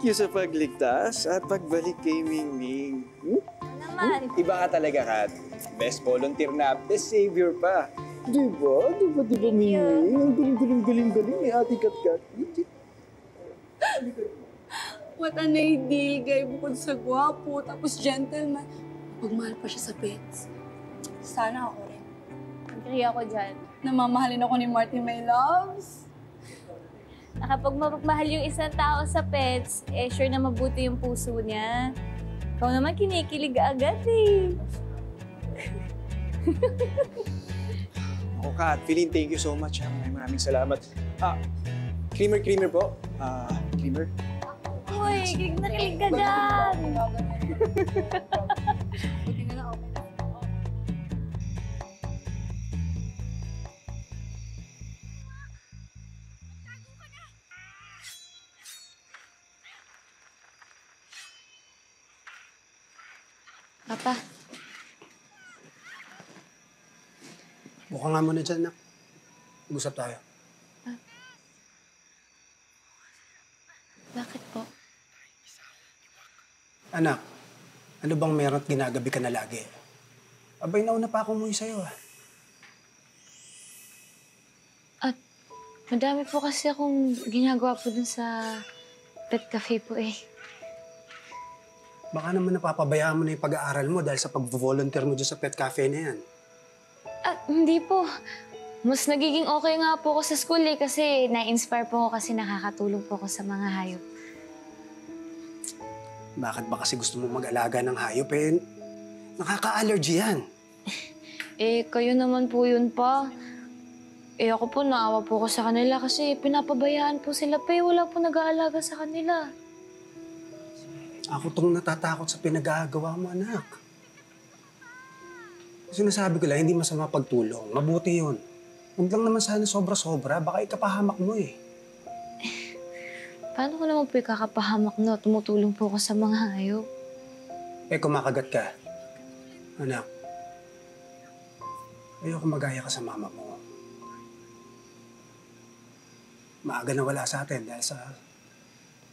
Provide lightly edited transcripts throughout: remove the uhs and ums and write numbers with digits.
Thank you sa pagligtas at pagbalik kay Mingming. Naman. Iba ka talaga, Kat. Best volunteer na, best savior pa. Diba, Mingming? Ang galing ni Ate Kat-Kat. What an ideal guy bukod sa gwapo, tapos gentleman. Pagmahal pa siya sa pets. Sana ako rin. Agree ako dyan. Namamahalin ako ni Martin, my loves. Na kapag mapagmahal yung isang tao sa pets, eh sure na mabuti yung puso niya. Ikaw naman kinikilig agad eh. Ako, Kat, feeling thank you so much. Maraming salamat. Creamer po. Creamer. Uy, kilig na kilig ka dyan. Buti na lang okay na. Papa, Buka nga muna dyan, nak. Mag-usap tayo. bakit po? Anak, ano bang meron at ginagabi ka na lagi? Abay, nauna pa ako umuwi sa'yo, ah. At madami po kasi akong ginagawa po dun sa pet cafe po eh. Baka naman napapabayaan mo na yung pag-aaral mo dahil sa pag-volunteer mo dyan sa pet cafe na yan. Hindi po. Mas nagiging okay nga po ako sa school eh kasi na-inspire po ako kasi nakakatulong po ako sa mga hayop. Bakit ba kasi gusto mo mag-alaga ng hayop, eh? Nakaka-allergy yan. Eh, kayo naman po yun pa. Eh, ako po naawa po ako sa kanila kasi pinapabayaan po sila pa eh. Wala po nag-aalaga sa kanila. Ako tong natatakot sa pinag-aagawa mo, anak. Sinasabi ko lang, hindi masama pagtulong. Mabuti yun. Huwag lang naman sana sobra-sobra. Baka ikapahamak mo eh. Paano ko naman po ikakapahamak na tumutulong po ako sa mga hayop? Eh, kumakagat ka. Anak, ayoko magaya ka sa mama mo. Maaga na wala sa atin dahil sa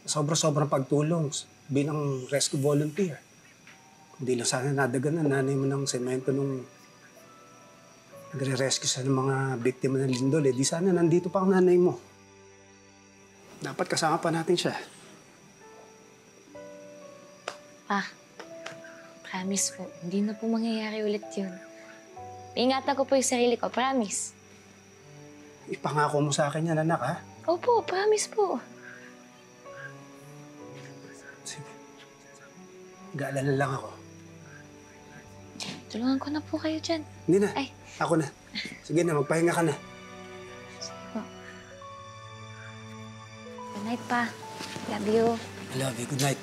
sobra-sobrang pagtulong bilang rescue volunteer. Hindi lang sana nadagan na nanay mo ng semento nung nagre-rescue sa mga biktima ng lindol. Eh, di sana nandito pa ang nanay mo. Dapat kasama pa natin siya. Pa, promise po, hindi na po mangyayari ulit yun. Iingatan ko po yung sarili ko, promise. Ipangako mo sa akin yan, anak, ha? Opo, promise po. Sige. Gaalala lang ako. Tulungan ko na po kayo dyan. Hindi na. Ay. Ako na. Sige na, magpahinga ka na. Sige po. Good night, Pa. Love you. I love you. Good night.